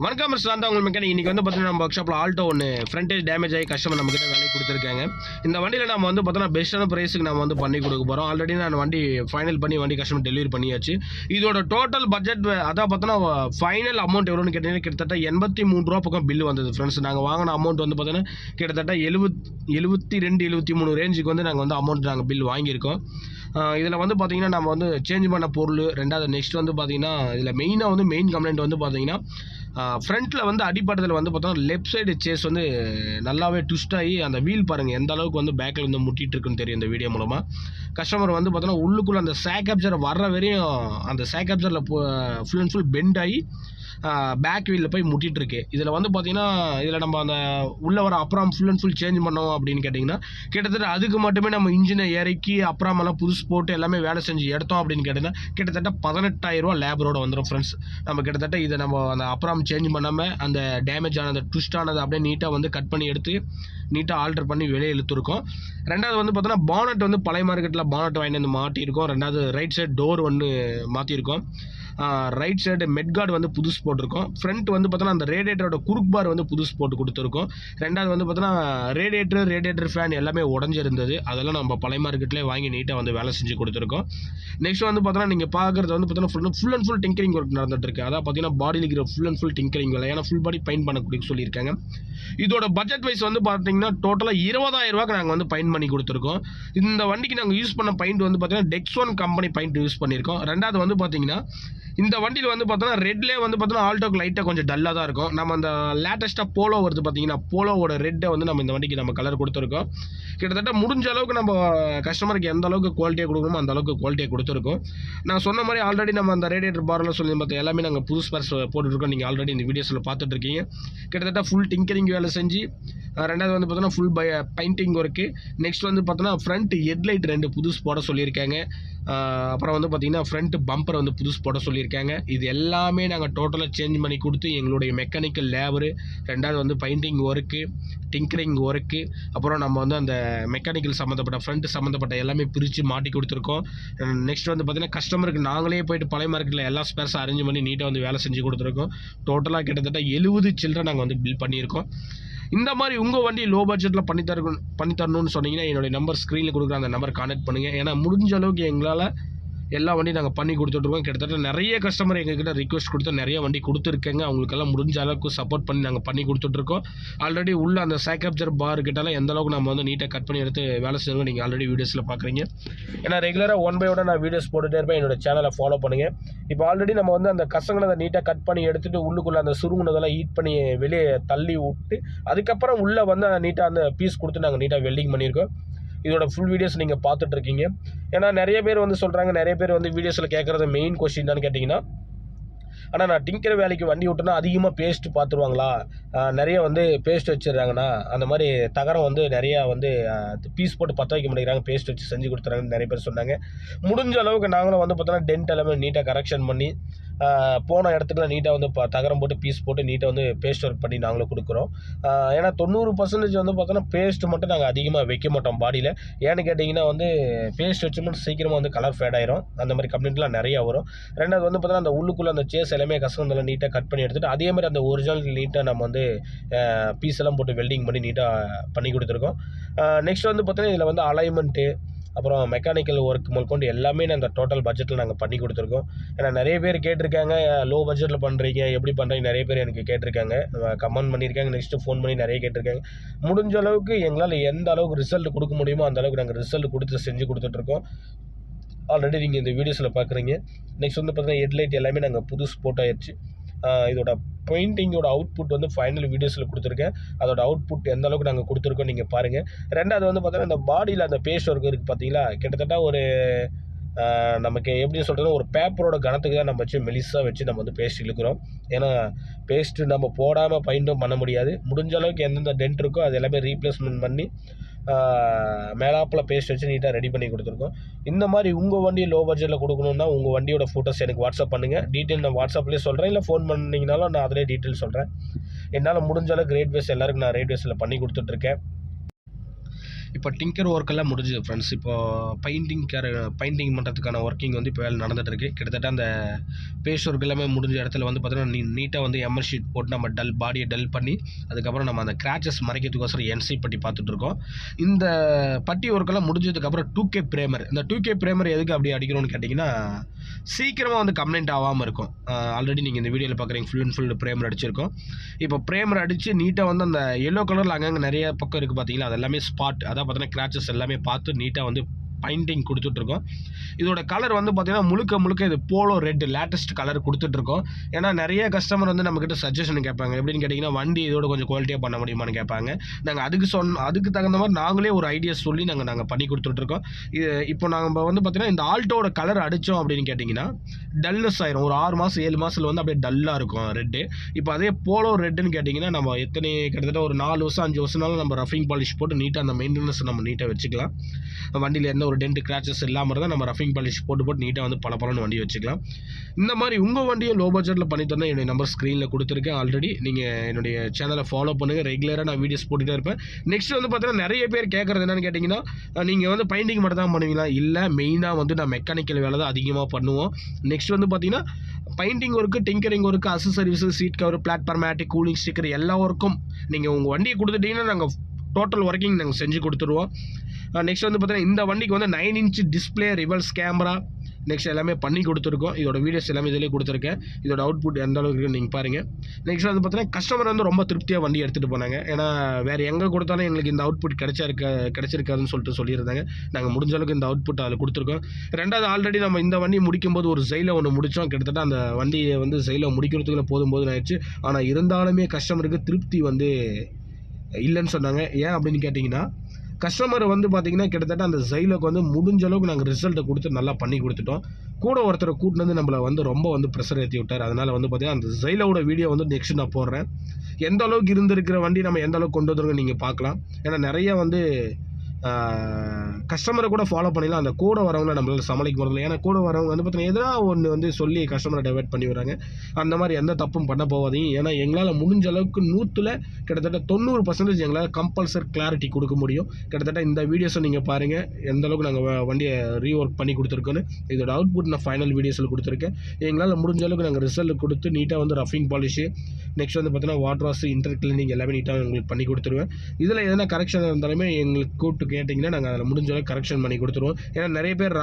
வணக்கம் சார், உங்கள் மெக்கானிக். இன்றைக்கி வந்து பார்த்தீங்கன்னா நம்ம ஒர்க் ஷாப்பில் ஆல்டோ ஒன்று ஃப்ரண்டேஜ் டேமேஜ் ஆகி கஸ்டமர் நம்மக்கிட்ட வேலைக்கு கொடுத்துருக்காங்க. இந்த வண்டியில் நம்ம வந்து பார்த்தோன்னா பெஸ்ட்டான ப்ரைஸுக்கு நம்ம வந்து பண்ணி கொடுக்க போகிறோம். ஆல்ரெடி நான் வண்டி ஃபைனல் பண்ணி வண்டி கஸ்டமர் டெலிவரி பண்ணியாச்சு. இதோட டோட்டல் பட்ஜெட் அதான் பார்த்தோன்னா ஃபைனல் அமௌண்ட் எவ்வளோன்னு கேட்டிங்கன்னா கிட்டத்தட்ட 83 ரூபா பக்கம் பில்லு வந்தது ஃப்ரெண்ட்ஸ். நாங்கள் வாங்கின அமௌண்ட் வந்து பார்த்தீங்கன்னா கிட்டத்தட்ட 72-73 ரேஞ்சுக்கு வந்து நாங்கள் வந்து அமௌண்ட் நாங்கள் பில் வாங்கியிருக்கோம். இதில் வந்து பார்த்தீங்கன்னா நம்ம வந்து சேஞ்ச் பண்ண பொருள், ரெண்டாவது நெக்ஸ்ட் வந்து பார்த்தீங்கன்னா இதில் மெயினாக வந்து மெயின் கம்ப்ளைண்ட் வந்து பார்த்தீங்கன்னா ஃப்ரண்ட்டில் வந்து அடிப்பட்டத்தில் வந்து பார்த்தோன்னா லெஃப்ட் சைடு சேஸ் வந்து நல்லாவே ட்விஸ்ட் ஆகி அந்த வீல் பாருங்கள் எந்த அளவுக்கு வந்து பேக்கில் வந்து முட்டிகிட்டு இருக்குன்னு தெரியும் இந்த வீடியோ மூலமாக. கஸ்டமர் வந்து பார்த்தோன்னா உள்ளுக்குள்ளே அந்த சேக்கப்சர் வர்ற வரையும் அந்த சேக்கப்சரில் ஃபுல் அண்ட் ஃபுல் பெண்ட் ஆகி பேக் வீலில் போய் முட்டிகிட்டு இருக்கு. இதில் வந்து பார்த்தீங்கன்னா இதில் நம்ம அந்த உள்ளே வர அப்புறம் ஃபுல் அண்ட் ஃபுல் சேஞ்ச் பண்ணோம் அப்படின்னு கேட்டிங்கன்னா கிட்டத்தட்ட அதுக்கு மட்டுமே நம்ம இன்ஜினை இறக்கி அப்புறமெல்லாம் புதுசு போட்டு எல்லாமே வேலை செஞ்சு எடுத்தோம் அப்படின்னு கேட்டிங்கன்னா கிட்டத்தட்ட 18,000 ரூபா லேபரோட வந்துடும் ஃப்ரெண்ட்ஸ். நம்ம கிட்டத்தட்ட இதை நம்ம அந்த அப்புறம் சேஞ்ச் பண்ணாமல் அந்த டேமேஜ் ஆனது ட்விஸ்ட் ஆனது அப்படியே நீட்டாக வந்து கட் பண்ணி எடுத்து நீட்டாக ஆல்டர் பண்ணி வெளியே இழுத்துருக்கோம். ரெண்டாவது வந்து பார்த்தோன்னா பானட் வந்து பழைய மார்க்கெட்டில் பானட் வாங்கி வந்து மாட்டியிருக்கோம். ரெண்டாவது ரைட் சைடு டோர் ஒன்று மாற்றிருக்கோம். ரைட் சைடு மெட்கார்டு வந்து புதுசு போட்டிருக்கோம். ஃப்ரண்ட் வந்து பார்த்தோன்னா அந்த ரேடியேட்டரோட குறுக் பார் வந்து புதுசு போட்டு கொடுத்துருக்கோம். ரெண்டாவது வந்து பார்த்தோன்னா ரேடியேட்டர் ஃபேன் எல்லாமே உடஞ்சிருந்தது. அதெல்லாம் நம்ம பழைய மார்க்கெட்லேயே வாங்கி நீட்டாக வந்து வேலை செஞ்சு கொடுத்துருக்கோம். நெக்ஸ்ட் வந்து பார்த்தோன்னா நீங்கள் பார்க்குறது வந்து பார்த்தோன்னா full and full tinkering work நடந்துட்டுருக்கு. அதான் பார்த்தீங்கன்னா பாடியில் இருக்கிற ஃபுல் அண்ட் ஃபுல் டிங்கரிங் வேலை, ஏன்னா ஃபுல் பாடி பெயிண்ட் பண்ணக்கூடிய சொல்லியிருக்காங்க. இதோட பட்ஜெட் வைஸ் வந்து பார்த்தீங்கன்னா டோட்டலாக 20,000 ரூபாய்க்கு நாங்கள் வந்து பெயிண்ட் பண்ணி கொடுத்துருக்கோம். இந்த வண்டிக்கு நாங்கள் யூஸ் பண்ண பெயிண்ட் வந்து பார்த்தீங்கன்னா டெக்ஸோன் கம்பெனி பெயிண்ட் யூஸ் பண்ணியிருக்கோம். ரெண்டாவது வந்து பார்த்தீங்கன்னா இந்த வண்டியில் வந்து பார்த்தோன்னா ரெட்லேயே வந்து பார்த்தோன்னா ஆல்டோக்கு லைட்டாக கொஞ்சம் டல்லாக தான் இருக்கும். நம்ம அந்த லேட்டஸ்ட்டாக போலோ வருது பார்த்தீங்கன்னா போலோவோட ரெட்டை வந்து நம்ம இந்த வண்டிக்கு நம்ம கலர் கொடுத்துருக்கோம். கிட்டத்தட்ட முடிஞ்ச அளவுக்கு நம்ம கஸ்டமருக்கு எந்த அளவுக்கு குவாலிட்டியாக கொடுக்கணுமோ அந்த அளவுக்கு குவாலிட்டியாக கொடுத்துருக்கோம். நான் சொன்ன மாதிரி ஆல்ரெடி நம்ம அந்த ரேடியேட்டர் பார்லாம் சொல்லி பார்த்தா எல்லாமே நாங்கள் புது ஸ்பேர்ஸ் போட்டுருக்கோம். நீங்கள் ஆல்ரெடி இந்த வீடியோஸில் பார்த்துட்ருக்கீங்க. கிட்டத்தட்ட ஃபுல் டிங்கரிங் வேலை செஞ்சு ரெண்டாவது வந்து பார்த்தோன்னா ஃபுல் பெயிண்டிங் ஒர்க்கு. நெக்ஸ்ட் வந்து பார்த்தோன்னா ஃப்ரண்ட் ஹெட்லைட் 2 புதுசு போட சொல்லியிருக்காங்க. அப்புறம் வந்து பார்த்தீங்கன்னா ஃப்ரண்ட் பம்பர் வந்து புதுசு போட சொல்லியிருக்காங்க. இது எல்லாமே நாங்கள் டோட்டலாக சேஞ்ச் பண்ணி கொடுத்து எங்களுடைய மெக்கானிக்கல் லேபரு, ரெண்டாவது வந்து பெயிண்டிங் ஒர்க்கு, டிங்கரிங் ஒர்க்கு, அப்புறம் நம்ம வந்து அந்த மெக்கானிக்கல் சம்மந்தப்பட்ட ஃப்ரண்ட் சம்மந்தப்பட்ட எல்லாமே பிரித்து மாட்டி கொடுத்துருக்கோம். நெக்ஸ்ட் வந்து பார்த்தீங்கன்னா கஸ்டமருக்கு நாங்களே போய்ட்டு பழைய மார்க்கெட்டில் எல்லா ஸ்பேர்ஸும் அரேஞ்ச் பண்ணி நீட்டாக வந்து வேலை செஞ்சு கொடுத்துருக்கோம். டோட்டலாக கிட்டத்தட்ட 70 சில்லரை நாங்கள் வந்து பில் பண்ணியிருக்கோம். இந்த மாதிரி உங்கள் வண்டி லோ பட்ஜெட்டில் பண்ணி தரணும்னு சொன்னீங்கன்னா என்னுடைய நம்பர் ஸ்க்ரீனில் கொடுக்குற அந்த நம்பர் கான்டாக்ட் பண்ணுங்கள். ஏன்னா முடிஞ்ச அளவுக்கு எங்களால் எல்லா வண்டியும் நாங்கள் பண்ணி கொடுத்துட்ருக்கோம். கிட்டத்தட்ட நிறைய கஸ்டமர் எங்ககிட்ட ரிக்வெஸ்ட் கொடுத்து நிறைய வண்டி கொடுத்துருக்கேங்க. அவங்களுக்கெல்லாம் முடிஞ்ச அளவுக்கு சப்போர்ட் பண்ணி நாங்கள் பண்ணி கொடுத்துட்ருக்கோம். ஆல்ரெடி உள்ள அந்த சேக்கப்சர் பார் கிட்டலாம் எந்த அளவுக்கு நம்ம வந்து நீட்டாக கட் பண்ணி எடுத்து வேலை செய்யணும் நீங்கள் ஆல்ரெடி வீடியோஸில் பார்க்குறீங்க. ஏன்னா ரெகுலராக 1 by 1 நான் வீடியோஸ் போட்டுகிட்டே இருப்பேன். என்னோட சேனலை ஃபாலோ பண்ணுங்கள். இப்போ ஆல்ரெடி நம்ம வந்து அந்த கசங்களை அதை நீட்டாக கட் பண்ணி எடுத்துகிட்டு உள்ளுக்குள்ளே அந்த சுருங்குனதெல்லாம் ஹீட் பண்ணி வெளியே தள்ளி விட்டு அதுக்கப்புறம் உள்ளே வந்து நீட்டாக அந்த பீஸ் கொடுத்து நாங்கள் நீட்டாக வெல்டிங் பண்ணியிருக்கோம். இதோட ஃபுல் வீடியோஸ் நீங்கள் பார்த்துட்ருக்கீங்க. ஏன்னா நிறைய பேர் வந்து சொல்கிறாங்க, நிறைய பேர் வந்து வீடியோஸில் கேட்குறது மெயின் கொஸ்டின் என்னன்னு கேட்டிங்கன்னா, ஆனால் நான் டிங்கர் வேலைக்கு வண்டி விட்டோன்னா அதிகமாக பேஸ்ட் பார்த்துருவாங்களா, நிறைய வந்து பேஸ்ட் வச்சிடுறாங்கண்ணா, அந்த மாதிரி தகரம் வந்து நிறையா வந்து பீஸ் போட்டு பற்ற வைக்க மாட்டேங்கிறாங்க, பேஸ்ட் வச்சு செஞ்சு கொடுத்துறாங்கன்னு நிறைய பேர் சொன்னாங்க. முடிஞ்ச அளவுக்கு நாங்களும் வந்து பார்த்தோன்னா டென்ட் எல்லாமே நீட்டாக கரெக்ஷன் பண்ணி போன இடத்துக்குலாம் நீட்டாக வந்து தகரம் போட்டு பீஸ் போட்டு நீட்டாக வந்து பேஸ்ட் ஒர்க் பண்ணி நாங்களும் கொடுக்குறோம். ஏன்னா 90% வந்து பார்த்தோன்னா பேஸ்ட் மட்டும் நாங்கள் அதிகமாக வைக்க மாட்டோம் பாடியில். ஏன்னு கேட்டிங்கன்னா வந்து பேஸ்ட் வச்சோம்னா சீக்கிரமாக வந்து கலர் ஃபேட் ஆயிரும். அந்த மாதிரி கம்ப்ளைண்ட்லாம் நிறையா வரும். ரெண்டாவது வந்து பார்த்தோன்னா அந்த உள்ளுக்குள்ளே அந்த சேஸ் எல்லாமே கசங்கெல்லாம் நீட்டாக கட் பண்ணி எடுத்துகிட்டு அதே மாதிரி அந்த ஒரிஜினல் நீட்டாக நம்ம வந்து பீஸ் எல்லாம் போட்டு வெல்டிங் பண்ணி நீட்டாக பண்ணி கொடுத்துருக்கோம். நெக்ஸ்ட் வந்து பார்த்தோன்னா இதில் வந்து அலைன்மெண்ட்டு அப்புறம் மெக்கானிக்கல் ஒர்க் முதற்கொண்டு எல்லாமே அந்த டோட்டல் பட்ஜெட்டில் நாங்கள் பண்ணி கொடுத்துருக்கோம். ஏன்னா நிறைய பேர் கேட்டிருக்காங்க, லோ பட்ஜெட்டில் பண்ணுறீங்க எப்படி பண்ணுறீங்க, நிறைய பேர் எனக்கு கேட்டிருக்காங்க, கமெண்ட் பண்ணியிருக்காங்க, நெக்ஸ்ட்டு ஃபோன் பண்ணி நிறைய கேட்டிருக்காங்க. முடிஞ்ச அளவுக்கு எங்களால் எந்த அளவுக்கு ரிசல்ட் கொடுக்க முடியுமோ அந்த அளவுக்கு நாங்கள் ரிசல்ட் கொடுத்து செஞ்சு கொடுத்துட்ருக்கோம். ஆல்ரெடி நீங்கள் இந்த வீடியோஸில் பார்க்குறீங்க. நெக்ஸ்ட் வந்து பார்த்தீங்கன்னா ஹெட்லைட் எல்லாமே நாங்கள் புதுசு போட்டாயிருச்சு. இதோட பெயிண்டிங்கோட அவுட்புட் வந்து ஃபைனல் வீடியோஸில் கொடுத்துருக்கேன். அதோட அவுட்புட் எந்த அளவுக்கு நாங்கள் கொடுத்துருக்கோம் நீங்கள் பாருங்கள். ரெண்டாவது வந்து பார்த்தீங்கன்னா இந்த பாடியில் அந்த பேஸ்ட் ஒர்க் இருக்குது பார்த்தீங்களா, கிட்டத்தட்ட ஒரு நமக்கு எப்படி சொல்கிறதுனா ஒரு பேப்பரோட கணத்துக்கு தான் நம்ம வச்சு மெலிசாக வச்சு நம்ம வந்து பேஸ்ட் இழுக்கிறோம். ஏன்னா பேஸ்ட்டு நம்ம போடாமல் பெயிண்ட்டும் பண்ண முடியாது. முடிஞ்ச அளவுக்கு எந்தெந்த டென்ட் இருக்கோ அது எல்லாமே ரீப்ளேஸ்மெண்ட் பண்ணி மேலாப்பில் பேஸ்ட் வச்சு நீட்டாக ரெடி பண்ணி கொடுத்துருக்கோம். இந்த மாதிரி உங்கள் வண்டியை லோ பட்ஜெட்டில் கொடுக்கணுன்னா உங்கள் வண்டியோட ஃபோட்டோஸ் எனக்கு வாட்ஸ்அப் பண்ணுங்கள். டீட்டெயில் நான் வாட்ஸ்அப்லேயே சொல்கிறேன், இல்லை ஃபோன் பண்ணிங்கனாலும் நான் அதிலே டீட்டெயில் சொல்கிறேன். என்னால் முடிஞ்ச அளவுக்கு ரேட் பேஸ் எல்லாருக்கும் நான் ரேட் பேஸில் பண்ணி கொடுத்துட்ருக்கேன். இப்போ டிங்கர் ஒர்க்கெல்லாம் முடிஞ்சுது ஃப்ரெண்ட்ஸ். இப்போ பெயிண்டிங் பண்ணுறதுக்கான ஒர்க்கிங் வந்து இப்போ வேலை நடந்துட்டு இருக்கு. கிட்டத்தட்ட அந்த பேஸ் ஒர்க் எல்லாமே முடிஞ்ச இடத்துல வந்து பார்த்தீங்கன்னா நீட்டாக வந்து எம்எல் ஷீட் போட்டு நம்ம பாடியை டல் பண்ணி அதுக்கப்புறம் நம்ம அந்த கிராச்சஸ் மறைக்கிறதுக்கோசரம் என்சி பட்டி பார்த்துட்டு இருக்கோம். இந்த பட்டி ஒர்க்கெல்லாம் முடிஞ்சதுக்கப்புறம் 2K பிரேமர். இந்த 2K பிரேமர் எதுக்கு அப்படி அடிக்கணும்னு கேட்டிங்கன்னா சீக்கிரமாக வந்து கம்ப்ளைண்ட் ஆகாமல் இருக்கும். ஆல்ரெடி நீங்கள் இந்த வீடியோவில் பார்க்குறீங்க, ஃபுல் அண்ட் ஃபுல் பிரேமர் அடிச்சிருக்கோம். இப்போ பிரேமர் அடித்து நீட்டாக வந்து அந்த எல்லோ கலரில் அங்கங்கே நிறைய பக்கம் இருக்குது பார்த்தீங்களா, அது எல்லாமே ஸ்பாட், அதான் பார்த்தீங்கன்னா கிராச்சஸ் எல்லாமே பார்த்து நீட்டாக வந்து பெயிண்டிங் கொடுத்துட்ருக்கோம். இதோட கலர் வந்து பார்த்தீங்கன்னா முழுக்க இது போலோ ரெட் லேட்டஸ்ட் கலர் கொடுத்துட்ருக்கோம். ஏன்னா நிறைய கஸ்டமர் வந்து நம்மக்கிட்ட சஜஷன் கேட்பாங்க. எப்படின்னு கேட்டிங்கன்னா வண்டி இதோட கொஞ்சம் குவாலிட்டியாக பண்ண முடியுமான்னு கேட்பாங்க. நாங்கள் அதுக்கு தகுந்த மாதிரி நாங்களே ஒரு ஐடியா சொல்லி நாங்கள் பண்ணி கொடுத்துட்ருக்கோம். இப்போ நாங்கள் வந்து பார்த்தீங்கன்னா இந்த ஆல்ட்டோட கலர் அடித்தோம் அப்படின்னு கேட்டிங்கன்னா டல்னஸ் ஆயிரும். ஒரு 6 மாதம் 7 மாதத்தில் வந்து அப்படியே டல்லாக இருக்கும் ரெட்டு. இப்போ அதே போலோ ரெட்டுன்னு கேட்டிங்கன்னா நம்ம கிட்டத்தட்ட ஒரு 4 வருஷம் 5 வருஷம்னாலும் நம்ம ரஃபிங் பாலிஷ் போட்டு நீட்டாக அந்த மெயின்டெனன்ஸ் நம்ம நீட்டாக வச்சுக்கலாம். வண்டியில் எந்த ஒரு டென்ட் கிராச்சஸ் இல்லாமல் இருந்தால் நம்ம ரஃபிங் பாலிஷ் போட்டு நீட்டாக வந்து பலன்னு வண்டி வச்சுக்கலாம். இந்த மாதிரி உங்கள் வண்டியை லோ பட்ஜெட்டில் பண்ணி தந்தால் என்னுடைய நம்பர் ஸ்க்ரீனில் கொடுத்துருக்கேன். ஆல்ரெடி நீங்கள் என்னுடைய சேனலை ஃபாலோ பண்ணுங்கள். ரெகுலராக நான் வீடியோஸ் போட்டுகிட்டே இருப்பேன். நெக்ஸ்ட் வந்து பார்த்தீங்கன்னா நிறைய பேர் கேட்குறது என்னென்னு கேட்டிங்கன்னா நீங்கள் வந்து பெயிண்டிங் மட்டும் தான் பண்ணுவீங்களா? இல்லை, மெயினாக வந்து நான் மெக்கானிக்கல் வேலை தான் அதிகமாக பண்ணுவோம். நெக்ஸ்ட் வந்து பார்த்தீங்கன்னா painting work, tinkering work, accessories, seat cover, platform மேட்டிக், கூலிங் ஸ்டிக்கர் எல்லா ஒர்க்கும் நீங்கள் உங்கள் வண்டியை கொடுத்துட்டீங்கன்னா நாங்கள் டோட்டல் ஒர்க்கிங் நாங்கள் செஞ்சு கொடுத்துருவோம். நெக்ஸ்ட் வந்து பார்த்தீங்கன்னா இந்த வண்டிக்கு வந்து 9 inch display, reverse camera, next எல்லாமே பண்ணி கொடுத்துருக்கோம். இதோட வீடியோஸ் எல்லாமே இதிலே கொடுத்துருக்கேன். இதோட அவுட்புட் எந்த அளவுக்கு இருக்குன்னு நீங்கள் பாருங்கள். நெக்ஸ்ட் வந்து பார்த்தீங்கன்னா கஸ்டமர் வந்து ரொம்ப திருப்தியாக வண்டி எடுத்துகிட்டு போனாங்க. ஏன்னா வேறு எங்கே கொடுத்தாலும் எங்களுக்கு இந்த அவுட்புட் கிடைச்சிருக்காதுன்னு சொல்லியிருந்தாங்க. நாங்கள் முடிஞ்ச அளவுக்கு இந்த அவுட்புட் அதில் கொடுத்துருக்கோம். ரெண்டாவது, ஆல்ரெடி நம்ம இந்த வண்டி முடிக்கும்போது ஒரு ஜெயில ஒன்று முடித்தோம். கிட்டத்தட்ட அந்த வண்டியை வந்து ஜெயில முடிக்கிறதுக்குள்ள போதும் ஆயிடுச்சு. ஆனால் இருந்தாலுமே கஸ்டமருக்கு திருப்தி வந்து இல்லைன்னு சொன்னாங்க. ஏன் அப்படின்னு கேட்டிங்கன்னா கஸ்டமர் வந்து பார்த்தீங்கன்னா கிட்டத்தட்ட அந்த ஜெயிலுக்கு வந்து முடிஞ்ச அளவுக்கு நாங்கள் ரிசல்ட்டை கொடுத்து நல்லா பண்ணி கொடுத்துட்டோம். கூட ஒருத்தரை கூட்டினு வந்து நம்மளை வந்து ரொம்ப வந்து ப்ரெஷர் ஏற்றி விட்டார். அதனால் வந்து பார்த்தீங்கன்னா அந்த ஜெயிலோட வீடியோ வந்து நெக்ஸ்ட் நான் போடுறேன். எந்த அளவுக்கு இருந்திருக்கிற வண்டி நம்ம எந்த அளவுக்கு கொண்டு வந்துருங்க நீங்கள் பார்க்கலாம். ஏன்னா நிறைய வந்து கஸ்டமரை கூட ஃபாலோ பண்ணிடலாம். அந்த கூட வரவங்களை நம்மளால் சமாளிக்க போகிறதில்ல. ஏன்னா கூட வரவங்க வந்து பார்த்தீங்கன்னா எதாவது ஒன்று வந்து சொல்லி கஸ்டமரை டைவர்ட் பண்ணி விடுறாங்க. அந்த மாதிரி எந்த தப்பும் பண்ண போகாதீங்க. ஏன்னா எங்களால் முடிஞ்ச அளவுக்கு 100ல் கிட்டத்தட்ட 90% எங்களால் கம்பல்சரி கிளாரிட்டி கொடுக்க முடியும். கிட்டத்தட்ட இந்த வீடியோஸை நீங்கள் பாருங்கள் எந்த அளவுக்கு நாங்கள் வண்டியை ரீஒர்க் பண்ணி கொடுத்துருக்கோன்னு. இதோட அவுட்புட் நான் ஃபைனல் வீடியோஸில் கொடுத்துருக்கேன். எங்களால் முடிஞ்ச அளவுக்கு நாங்கள் ரிசல்ட் கொடுத்து நீட்டாக வந்து ரஃபிங் பாலிஷு, நெக்ஸ்ட் வந்து பார்த்தீங்கன்னா வாட்டர் வாஷ், இன்டர் கிளீனிங் எல்லாமே நீட்டாக உங்களுக்கு பண்ணி கொடுத்துருவேன். இதில் எதனா கரெக்ஷன் இருந்தாலுமே எங்களுக்கு கூப்பிட்டு கேட்டிங்கன்னா நாங்கள் அதில் முடிஞ்ச அளவுக்கு கரெக்ஷன் பண்ணி கொடுத்துருவோம். ஏன்னா நிறைய பேர்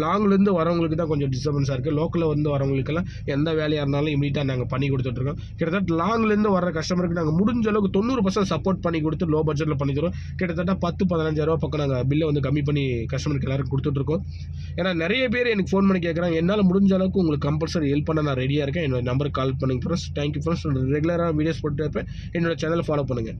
லாங்லேருந்து வரவங்களுக்கு தான் கொஞ்சம் டிஸ்டர்பன்ஸாக இருக்குது. லோக்கலில் வந்து வரவங்களுக்கெல்லாம் எந்த வேலையாக இருந்தாலும் இமீடியட்டாக நாங்கள் பண்ணி கொடுத்துட்ருக்கோம். கிட்டத்தட்ட லாங்லேருந்து வர கஸ்டமருக்கு நாங்கள் முடிஞ்ச அளவுக்கு 90% சப்போர்ட் பண்ணி கொடுத்து லோ பட்ஜெட்டில் பண்ணி தருவோம். கிட்டத்தட்ட 10-15,000 பக்கம் நாங்கள் பில்லை வந்து கம்மி பண்ணி கஸ்டமருக்கு எல்லாருக்கும் கொடுத்துட்ருக்கோம். ஏன்னா நிறைய பேர் எனக்கு ஃபோன் பண்ணி கேட்குறாங்க. என்னால் முடிஞ்ச அளவுக்கு உங்களுக்கு கம்பல்சரி ஹெல்ப் பண்ண நான் ரெடியாக இருக்கேன். என்னோட நம்பருக்கு கால் பண்ணுங்க ஃப்ரெண்ட்ஸ். Thank you friends. ரெகுலராக வீடியோஸ் போட்டு இருப்பேன். என்னோட சேனலை ஃபாலோ பண்ணுங்கள்.